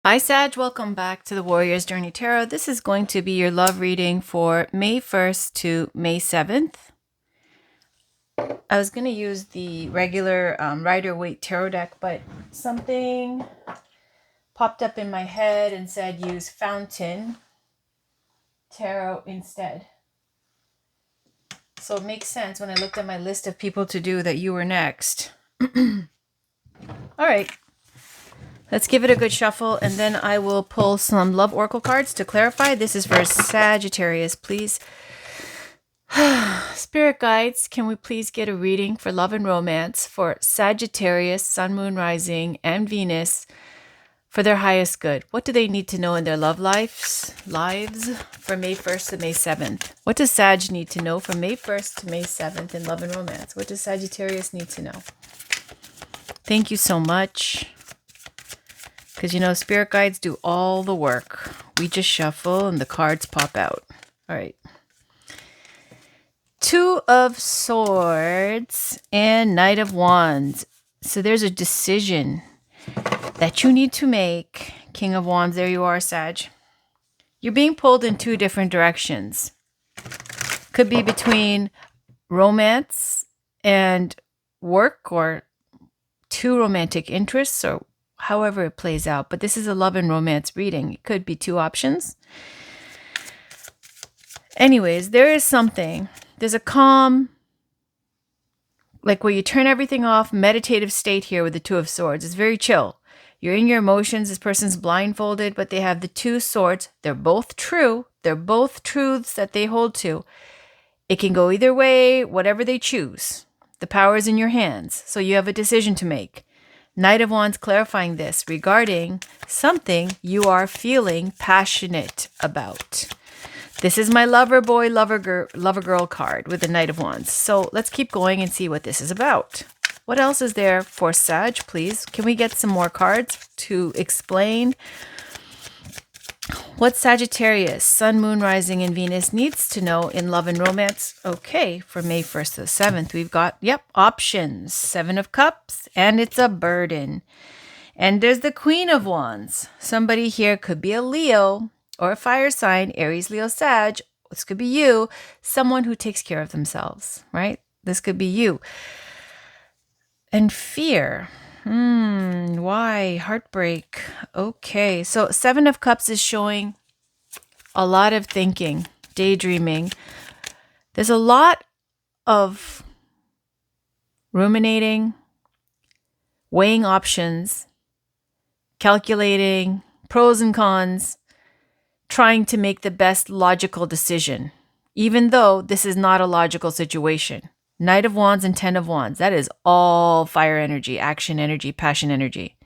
Hi, Sag. Welcome back to the Warrior's Journey Tarot. This is going to be your love reading for May 1st to May 7th. I was going to use the regular Rider-Waite Tarot deck, but something popped up in my head and said use Fountain Tarot instead. So it makes sense when I looked at my list of people to do that you were next. All right. Let's give it a good shuffle, and then I will pull some Love Oracle cards to clarify. This is for Sagittarius, please. Spirit guides, can we please get a reading for love and romance for Sagittarius, Sun, Moon, Rising, and Venus for their highest good? What do they need to know in their love lives for May 1st to May 7th? What does Sag need to know from May 1st to May 7th in love and romance? What does Sagittarius need to know? Thank you so much. Because, spirit guides do all the work. We just shuffle and the cards pop out. All right. Two of Swords and Knight of Wands. So there's a decision that you need to make. King of Wands, there you are, Sag. You're being pulled in two different directions. Could be between romance and work, or two romantic interests, or however it plays out. But this is a love and romance reading. It could be two options. Anyways, there is something. There's a calm, like where you turn everything off, meditative state here with the Two of Swords. It's very chill. You're in your emotions. This person's blindfolded, but they have the two swords. They're both true. They're both truths that they hold to. It can go either way, whatever they choose. The power is in your hands, so you have a decision to make. Knight of Wands clarifying this regarding something you are feeling passionate about. This is my lover boy, lover girl card with the Knight of Wands. So let's keep going and see what this is about. What else is there for Sag, please? Can we get some more cards to explain what Sagittarius, Sun, Moon, Rising, and Venus needs to know in love and romance? Okay, for May 1st to the 7th, we've got, options. 7 of Cups, and it's a burden. And there's the Queen of Wands. Somebody here could be a Leo or a fire sign, Aries, Leo, Sag. This could be you, someone who takes care of themselves, right? This could be you. And fear. Why? Heartbreak. Okay. So 7 of Cups is showing a lot of thinking, daydreaming. There's a lot of ruminating, weighing options, calculating pros and cons, trying to make the best logical decision, even though this is not a logical situation. Knight of Wands and 10 of Wands. That is all fire energy, action energy, passion energy.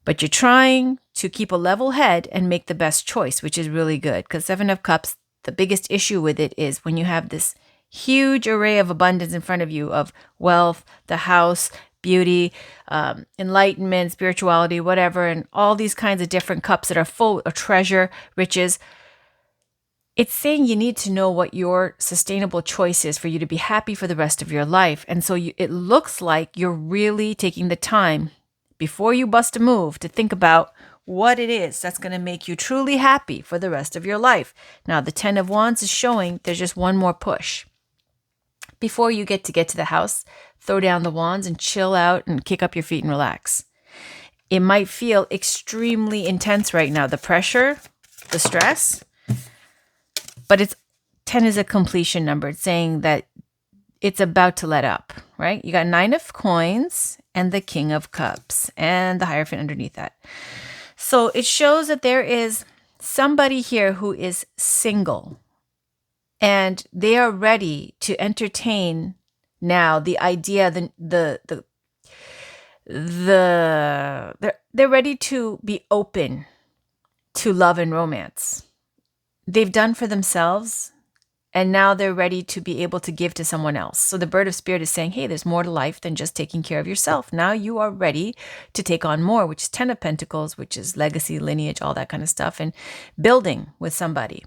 But you're trying to keep a level head and make the best choice, which is really good. Because 7 of Cups, the biggest issue with it is when you have this huge array of abundance in front of you of wealth, the house, beauty, enlightenment, spirituality, whatever, and all these kinds of different cups that are full of treasure, riches. It's saying you need to know what your sustainable choice is for you to be happy for the rest of your life. And so it looks like you're really taking the time before you bust a move to think about what it is that's going to make you truly happy for the rest of your life. Now, the 10 of Wands is showing there's just one more push. Before you get to the house, throw down the wands and chill out and kick up your feet and relax. It might feel extremely intense right now, the pressure, the stress. But 10 is a completion number. It's saying that it's about to let up, right? You got 9 of Coins and the King of Cups and the Hierophant underneath that. So it shows that there is somebody here who is single and they are ready to entertain now the idea, they're ready to be open to love and romance. They've done for themselves, and now they're ready to be able to give to someone else. So the Bird of Spirit is saying, hey, there's more to life than just taking care of yourself. Now you are ready to take on more, which is 10 of Pentacles, which is legacy, lineage, all that kind of stuff, and building with somebody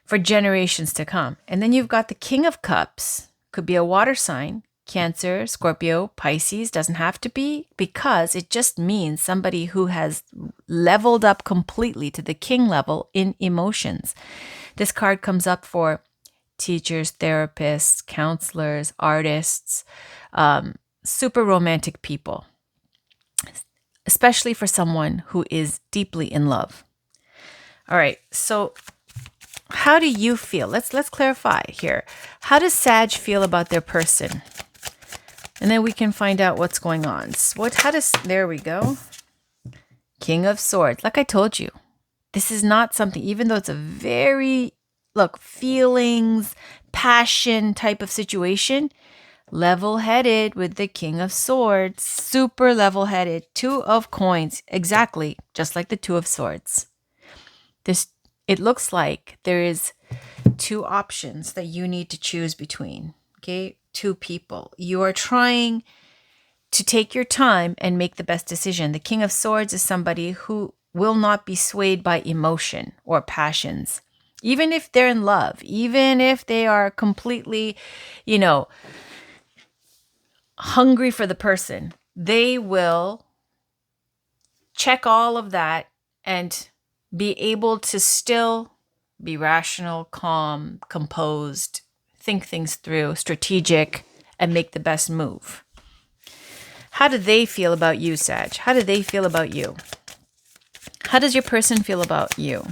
for generations to come. And then you've got the King of Cups, could be a water sign, Cancer, Scorpio, Pisces, doesn't have to be, because it just means somebody who has leveled up completely to the king level in emotions. This card comes up for teachers, therapists, counselors, artists, super romantic people, especially for someone who is deeply in love. All right, so how do you feel? Let's clarify here. How does Sag feel about their person? And then we can find out what's going on. There we go. King of Swords. Like I told you, this is not something, even though it's a very, feelings, passion type of situation, level-headed with the King of Swords. Super level-headed. Two of Coins. Exactly. Just like the Two of Swords. It looks like there is two options that you need to choose between. Okay? Two people. You are trying to take your time and make the best decision. The King of Swords is somebody who will not be swayed by emotion or passions. Even if they're in love, even if they are completely, hungry for the person, they will check all of that and be able to still be rational, calm, composed, think things through, strategic, and make the best move. How do they feel about you, Sag? How do they feel about you? How does your person feel about you?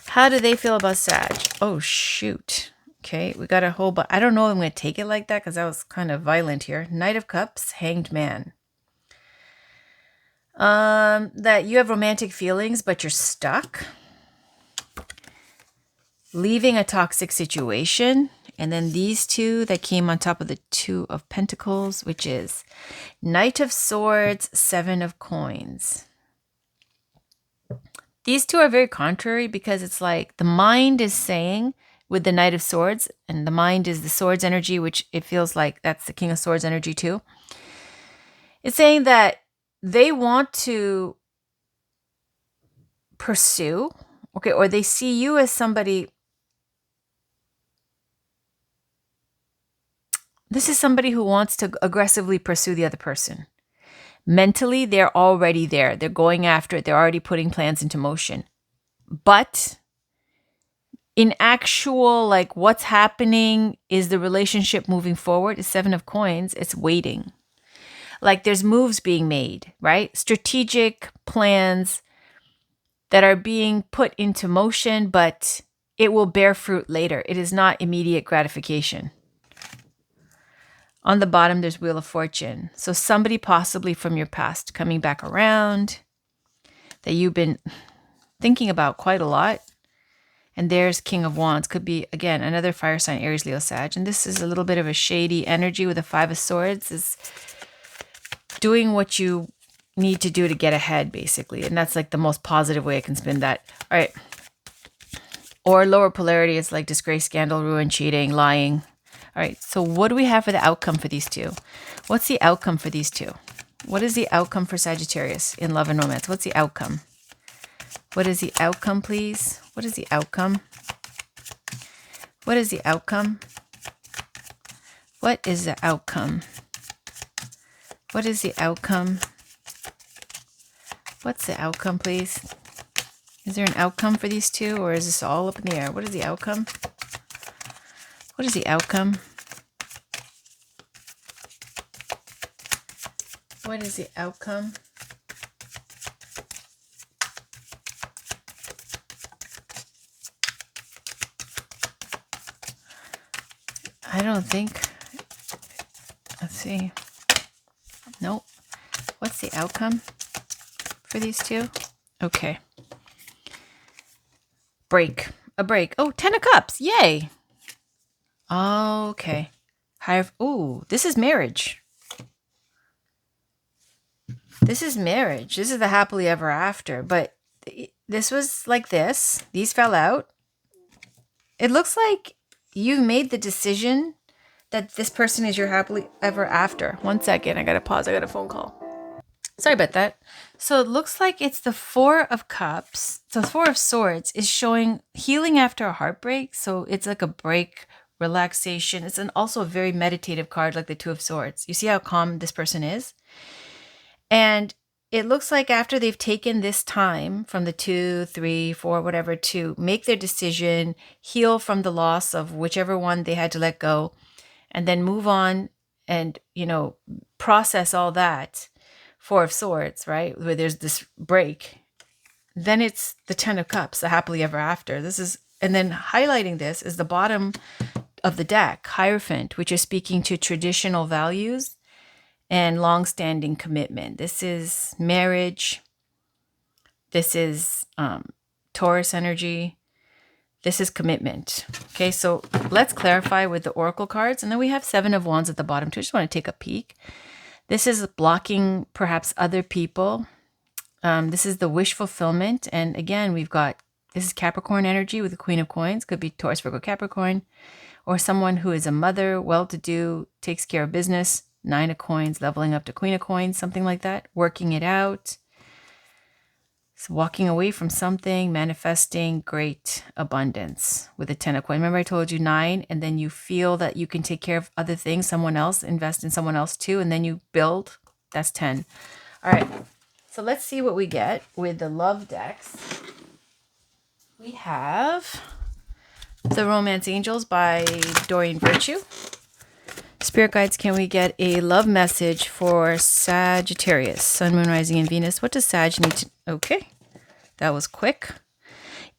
How do they feel about Sag? Oh, shoot. Okay, we got a whole bunch. I don't know if I'm going to take it like that because that was kind of violent here. Knight of Cups, Hanged Man. That you have romantic feelings, but you're stuck. Leaving a toxic situation. And then these two that came on top of the Two of Pentacles, which is Knight of Swords, Seven of Coins. These two are very contrary because it's like the mind is saying with the Knight of Swords, and the mind is the Swords energy, which it feels like that's the King of Swords energy too. It's saying that they want to pursue, okay, or they see you as somebody. This is somebody who wants to aggressively pursue the other person. Mentally, they're already there. They're going after it. They're already putting plans into motion. But in actual, what's happening, is the relationship moving forward? It's Seven of Coins. It's waiting. There's moves being made, right? Strategic plans that are being put into motion, but it will bear fruit later. It is not immediate gratification. On the bottom, there's Wheel of Fortune. So somebody possibly from your past coming back around that you've been thinking about quite a lot. And there's King of Wands. Could be, again, another fire sign, Aries, Leo, Sag. And this is a little bit of a shady energy with the Five of Swords. Is doing what you need to do to get ahead, basically. And that's the most positive way I can spin that. All right. Or lower polarity is disgrace, scandal, ruin, cheating, lying. All right, so what do we have for the outcome for these two? What's the outcome for these two? What is the outcome for Sagittarius in love and romance? What's the outcome? What is the outcome, please? What is the outcome? What is the outcome? What is the outcome? What is the outcome? What's the outcome, please? Is there an outcome for these two, or is this all up in the air? What is the outcome? What is the outcome? What is the outcome? I don't think. Let's see. Nope. What's the outcome for these two? Okay. Break. A break. Oh, 10 of Cups. Yay. Okay. Ooh, this is marriage. This is marriage. This is the happily ever after. But this was like this. These fell out. It looks like you've made the decision that this person is your happily ever after. 1 second. I got to pause. I got a phone call. Sorry about that. So it looks like it's the Four of Cups. So the Four of Swords is showing healing after a heartbreak. So it's like a break, relaxation. It's also a very meditative card, like the Two of Swords. You see how calm this person is? And it looks like after they've taken this time from the 2, 3, 4, whatever, to make their decision, heal from the loss of whichever one they had to let go, and then move on and, process all that. Four of Swords, right? Where there's this break. Then it's the 10 of Cups, the happily ever after. And then highlighting this is the bottom of the deck, Hierophant, which is speaking to traditional values and long-standing commitment. This is marriage. This is Taurus energy. This is commitment. Okay, so let's clarify with the Oracle cards. And then we have Seven of Wands at the bottom too. I just want to take a peek. This is blocking perhaps other people. This is the wish fulfillment. And again, this is Capricorn energy with the Queen of Coins. Could be Taurus, Virgo, Capricorn. Or someone who is a mother, well-to-do, takes care of business. Nine of Coins, leveling up to Queen of Coins, something like that. Working it out. So walking away from something, manifesting great abundance with the 10 of Coins. Remember I told you 9, and then you feel that you can take care of other things, someone else, invest in someone else too, and then you build. That's 10. All right, so let's see what we get with the love decks. We have the Romance Angels by Doreen Virtue. Spirit guides, can we get a love message for Sagittarius, Sun, Moon, Rising, and Venus? What does Sag need to... Okay, that was quick.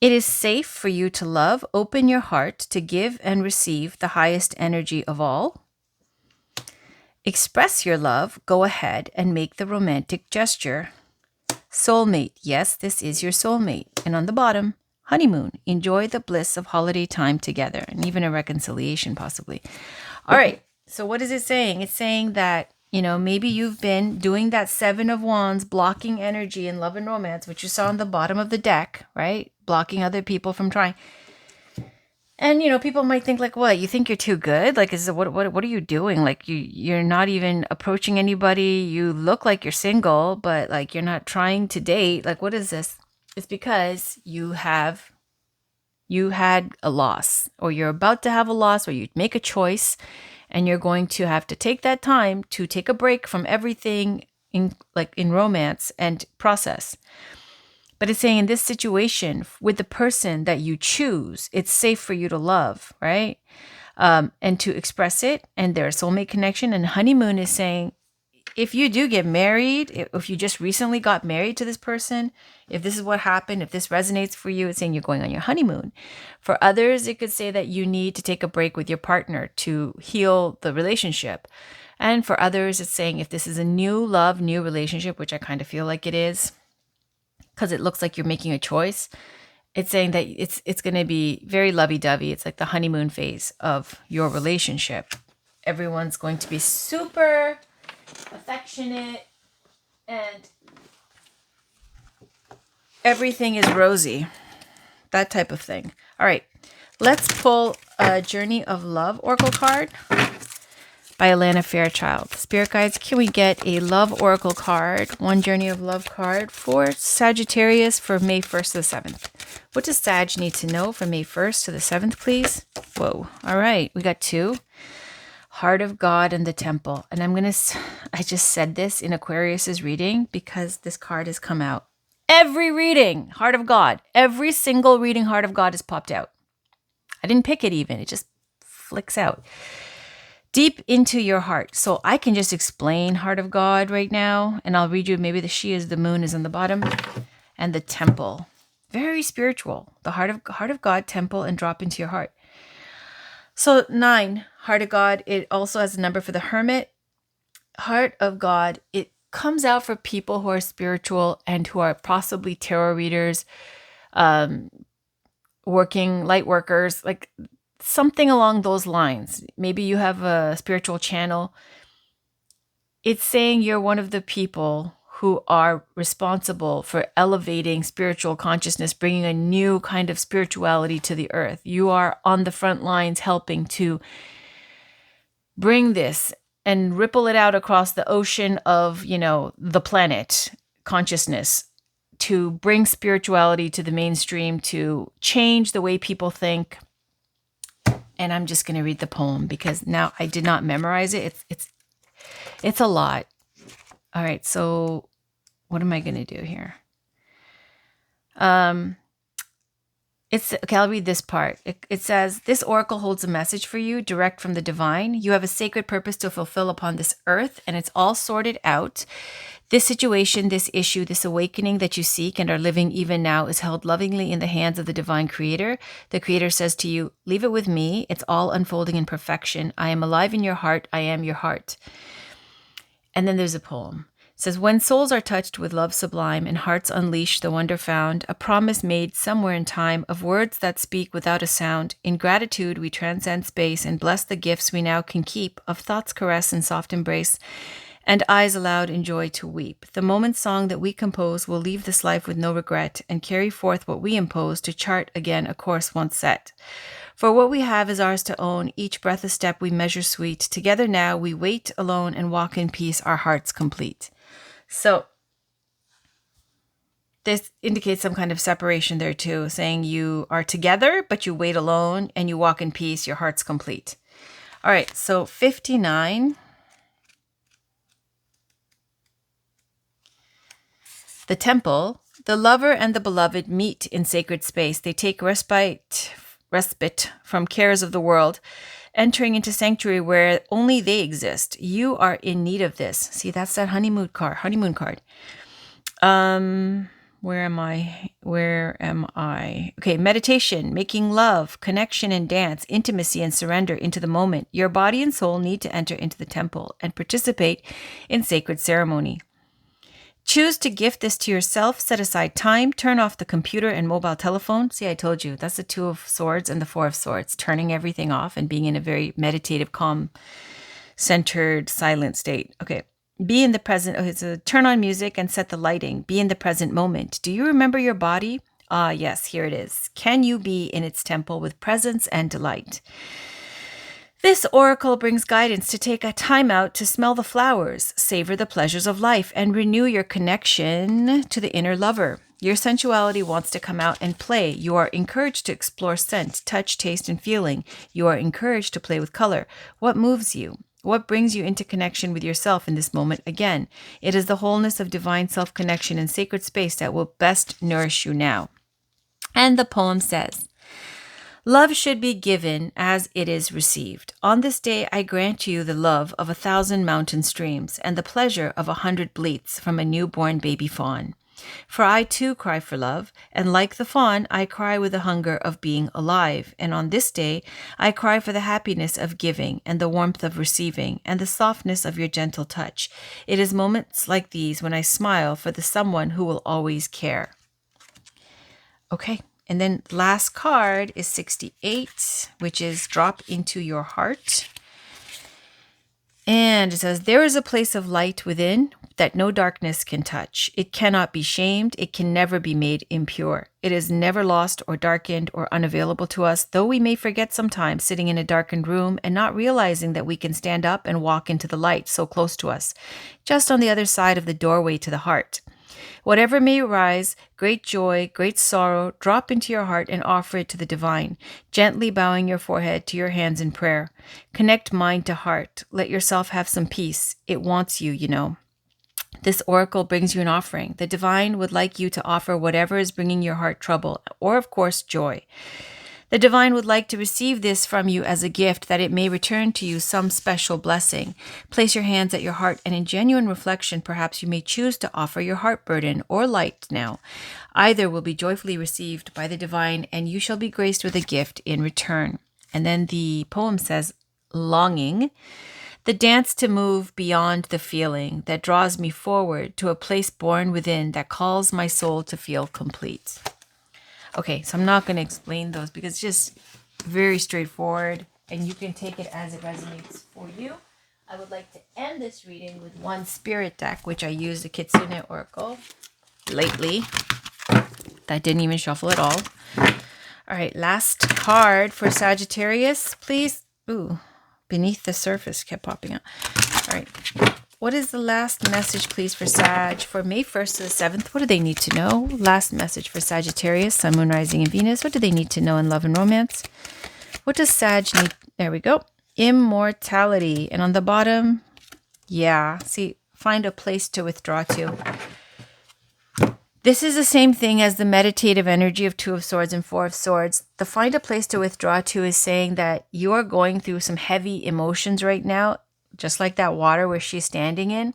It is safe for you to love. Open your heart to give and receive the highest energy of all. Express your love. Go ahead and make the romantic gesture. Soulmate. Yes, this is your soulmate. And on the bottom, honeymoon. Enjoy the bliss of holiday time together, and even a reconciliation possibly. All right. So what is it saying? It's saying that, maybe you've been doing that Seven of Wands, blocking energy in love and romance, which you saw on the bottom of the deck, right? Blocking other people from trying. And, people might think like, what, you think you're too good? Like, what are you doing? Like, you're not even approaching anybody. You look like you're single, but like, you're not trying to date. Like, what is this? It's because you had a loss, or you're about to have a loss, or you make a choice. And you're going to have to take that time to take a break from everything in romance and process. But it's saying in this situation with the person that you choose, it's safe for you to love, right? And to express it, and their soulmate connection. And honeymoon is saying, if you do get married, if you just recently got married to this person, if this is what happened, if this resonates for you, it's saying you're going on your honeymoon. For others, it could say that you need to take a break with your partner to heal the relationship. And for others, it's saying if this is a new love, new relationship, which I kind of feel like it is, because it looks like you're making a choice, it's saying that it's going to be very lovey-dovey. It's like the honeymoon phase of your relationship. Everyone's going to be super affectionate, and everything is rosy. That type of thing. All right, let's pull a Journey of Love Oracle card by Alana Fairchild. Spirit guides, can we get a love oracle card, one Journey of Love card for Sagittarius for May 1st to the 7th? What does Sag need to know from May 1st to the 7th, please? Whoa. All right, we got 2. Heart of God and the Temple. And I just said this in Aquarius's reading because this card has come out. Every reading, Heart of God, every single reading, Heart of God has popped out. I didn't pick it even. It just flicks out. Deep into your heart. So I can just explain Heart of God right now, and I'll read you maybe the she is, the moon is on the bottom, and the temple. Very spiritual. The Heart of God, temple, and drop into your heart. So 9, Heart of God, it also has a number for the Hermit. Heart of God, it comes out for people who are spiritual and who are possibly tarot readers, working light workers, like something along those lines. Maybe you have a spiritual channel. It's saying you're one of the people who are responsible for elevating spiritual consciousness, bringing a new kind of spirituality to the earth. You are on the front lines helping to bring this and ripple it out across the ocean of, the planet consciousness, to bring spirituality to the mainstream, to change the way people think. And I'm just going to read the poem because now I did not memorize it. It's a lot. All right. So what am I going to do here? Okay, I'll read this part. It says, this oracle holds a message for you direct from the divine. You have a sacred purpose to fulfill upon this earth, and it's all sorted out. This situation, this issue, this awakening that you seek and are living even now is held lovingly in the hands of the divine creator. The creator says to you, leave it with me. It's all unfolding in perfection. I am alive in your heart. I am your heart. And then there's a poem. It says, when souls are touched with love sublime and hearts unleash the wonder found, a promise made somewhere in time of words that speak without a sound. In gratitude, we transcend space and bless the gifts we now can keep of thoughts caress and soft embrace, and eyes allowed in joy to weep. The moment song that we compose will leave this life with no regret and carry forth what we impose to chart again a course once set. For what we have is ours to own, each breath a step we measure sweet. Together now we wait alone and walk in peace, our hearts complete. So this indicates some kind of separation there too, saying you are together, but you wait alone and you walk in peace, your heart's complete. All right, so 59. The temple, the lover and the beloved meet in sacred space. They take respite from cares of the world, entering into sanctuary where only they exist. You are in need of this. See, that's that honeymoon card. Where am I? Okay, meditation, making love, connection and dance, intimacy and surrender into the moment. Your body and soul need to enter into the temple and participate in sacred ceremony. Choose to gift this to yourself. Set aside time. Turn off the computer and mobile telephone. See, I told you, that's the 2 of Swords and the 4 of Swords. Turning everything off and being in a very meditative, calm, centered, silent state. Okay. Be in the present. Okay, so turn on music and set the lighting. Be in the present moment. Do you remember your body? Ah, yes, here it is. Can you be in its temple with presence and delight? This oracle brings guidance to take a time out to smell the flowers, savor the pleasures of life, and renew your connection to the inner lover. Your sensuality wants to come out and play. You are encouraged to explore scent, touch, taste, and feeling. You are encouraged to play with color. What moves you? What brings you into connection with yourself in this moment again? It is the wholeness of divine self-connection and sacred space that will best nourish you now. And the poem says, love should be given as it is received. On this day, I grant you the love of 1,000 mountain streams and the pleasure of 100 bleats from a newborn baby fawn. For I too cry for love, and like the fawn, I cry with the hunger of being alive. And on this day, I cry for the happiness of giving and the warmth of receiving and the softness of your gentle touch. It is moments like these when I smile for the someone who will always care. Okay. And then last card is 68, which is drop into your heart. And it says, there is a place of light within that no darkness can touch. It cannot be shamed. It can never be made impure. It is never lost or darkened or unavailable to us, though we may forget sometimes sitting in a darkened room and not realizing that we can stand up and walk into the light so close to us, just on the other side of the doorway to the heart. Whatever may arise, great joy, great sorrow, drop into your heart and offer it to the divine, gently bowing your forehead to your hands in prayer. Connect mind to heart. Let yourself have some peace. It wants you, you know. This oracle brings you an offering. The divine would like you to offer whatever is bringing your heart trouble, or of course, joy. The divine would like to receive this from you as a gift that it may return to you some special blessing. Place your hands at your heart and in genuine reflection, perhaps you may choose to offer your heart burden or light now. Either will be joyfully received by the divine and you shall be graced with a gift in return. And then the poem says, longing, the dance to move beyond the feeling that draws me forward to a place born within that calls my soul to feel complete. Okay, so I'm not going to explain those because it's just very straightforward and you can take it as it resonates for you. I would like to end this reading with one spirit deck, which I used the Kitsune Oracle lately. That didn't even shuffle at all. All right, last card for Sagittarius, please. Ooh, beneath the surface kept popping up. All right. What is the last message, please, for Sag for May 1st to the 7th? What do they need to know? Last message for Sagittarius, Sun, Moon, Rising, and Venus. What do they need to know in love and romance? What does Sag need? There we go. Immortality. And on the bottom, yeah, see, find a place to withdraw to. This is the same thing as the meditative energy of Two of Swords and Four of Swords. The find a place to withdraw to is saying that you are going through some heavy emotions right now, just like that water where she's standing in.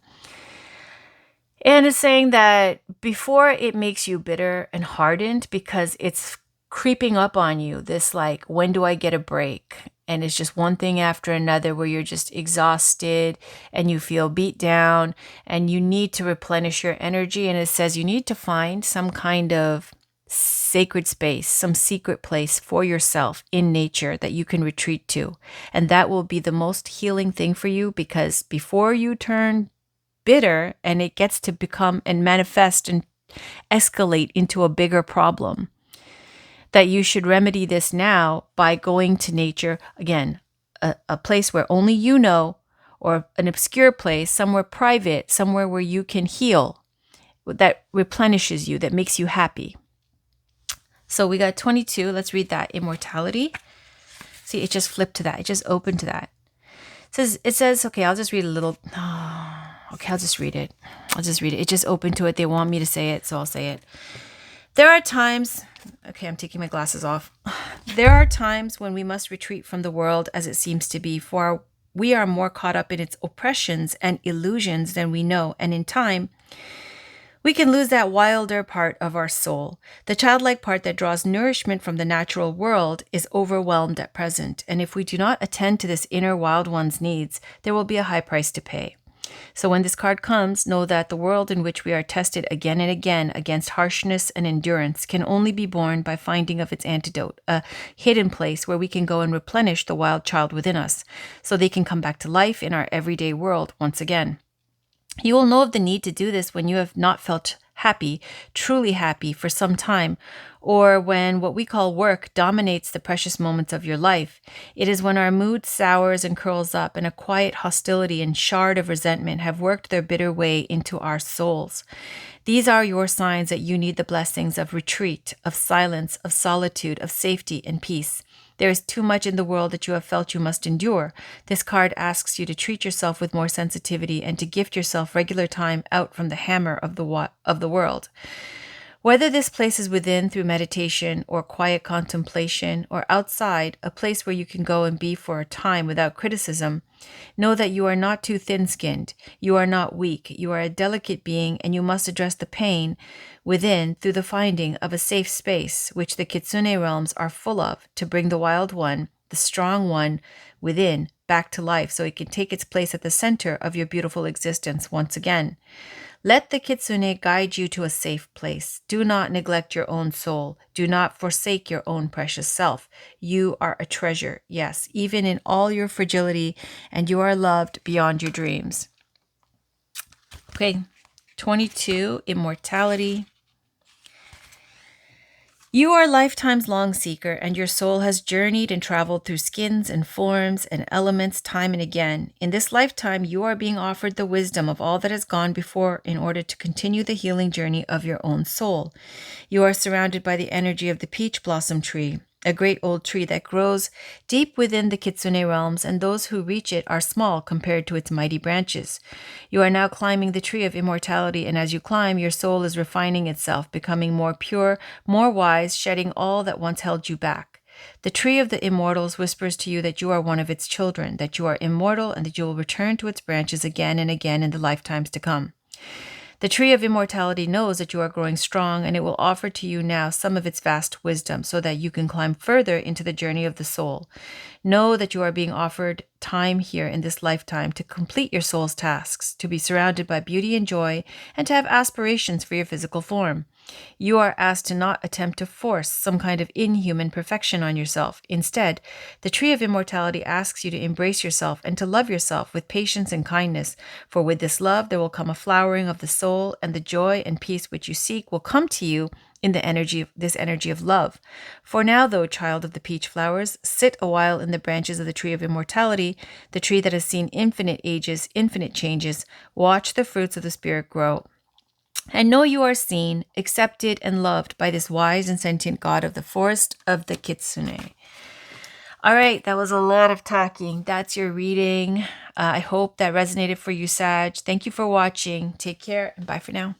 And it's saying that before it makes you bitter and hardened because it's creeping up on you, this like, when do I get a break? And it's just one thing after another where you're just exhausted and you feel beat down and you need to replenish your energy. And it says you need to find some kind of sacred space, some secret place for yourself in nature that you can retreat to. And that will be the most healing thing for you, because before you turn bitter and it gets to become and manifest and escalate into a bigger problem, that you should remedy this now by going to nature. Again, a place where only you know, or an obscure place, somewhere private, somewhere where you can heal, that replenishes you, that makes you happy. So we got 22. Let's read that. Immortality. See, it just flipped to that. It just opened to that. It says, okay, I'll just read a little. Okay, I'll just read it. It just opened to it. They want me to say it, so I'll say it. There are times, okay, I'm taking my glasses off. There are times when we must retreat from the world as it seems to be, for we are more caught up in its oppressions and illusions than we know, and in time, we can lose that wilder part of our soul. The childlike part that draws nourishment from the natural world is overwhelmed at present, and if we do not attend to this inner wild one's needs, there will be a high price to pay. So when this card comes, know that the world in which we are tested again and again against harshness and endurance can only be borne by finding of its antidote, a hidden place where we can go and replenish the wild child within us, so they can come back to life in our everyday world once again. You will know of the need to do this when you have not felt happy, truly happy for some time, or when what we call work dominates the precious moments of your life. It is when our mood sours and curls up and a quiet hostility and shard of resentment have worked their bitter way into our souls. These are your signs that you need the blessings of retreat, of silence, of solitude, of safety and peace. There is too much in the world that you have felt you must endure. This card asks you to treat yourself with more sensitivity and to gift yourself regular time out from the hammer of the world. Whether this place is within through meditation or quiet contemplation, or outside, a place where you can go and be for a time without criticism, know that you are not too thin-skinned, you are not weak, you are a delicate being, and you must address the pain within through the finding of a safe space, which the Kitsune realms are full of, to bring the wild one, the strong one within, back to life so it can take its place at the center of your beautiful existence once again. Let the Kitsune guide you to a safe place. Do not neglect your own soul. Do not forsake your own precious self. You are a treasure, yes, even in all your fragility, and you are loved beyond your dreams. Okay, 22, immortality. You are lifetime's long seeker, and your soul has journeyed and traveled through skins and forms and elements time and again. In this lifetime, you are being offered the wisdom of all that has gone before in order to continue the healing journey of your own soul. You are surrounded by the energy of the peach blossom tree, a great old tree that grows deep within the Kitsune realms, and those who reach it are small compared to its mighty branches. You are now climbing the tree of immortality, and as you climb, your soul is refining itself, becoming more pure, more wise, shedding all that once held you back. The tree of the immortals whispers to you that you are one of its children, that you are immortal, and that you will return to its branches again and again in the lifetimes to come. The tree of immortality knows that you are growing strong, and it will offer to you now some of its vast wisdom so that you can climb further into the journey of the soul. Know that you are being offered time here in this lifetime to complete your soul's tasks, to be surrounded by beauty and joy, and to have aspirations for your physical form. You are asked to not attempt to force some kind of inhuman perfection on yourself. Instead, the tree of immortality asks you to embrace yourself and to love yourself with patience and kindness, for with this love there will come a flowering of the soul, and the joy and peace which you seek will come to you in the energy of love. For now, though, child of the peach flowers, sit a while in the branches of the tree of immortality, the tree that has seen infinite ages, infinite changes. Watch the fruits of the spirit grow. And know you are seen, accepted, and loved by this wise and sentient God of the forest of the Kitsune. All right, that was a lot of talking. That's your reading. I hope that resonated for you, Sag. Thank you for watching. Take care and bye for now.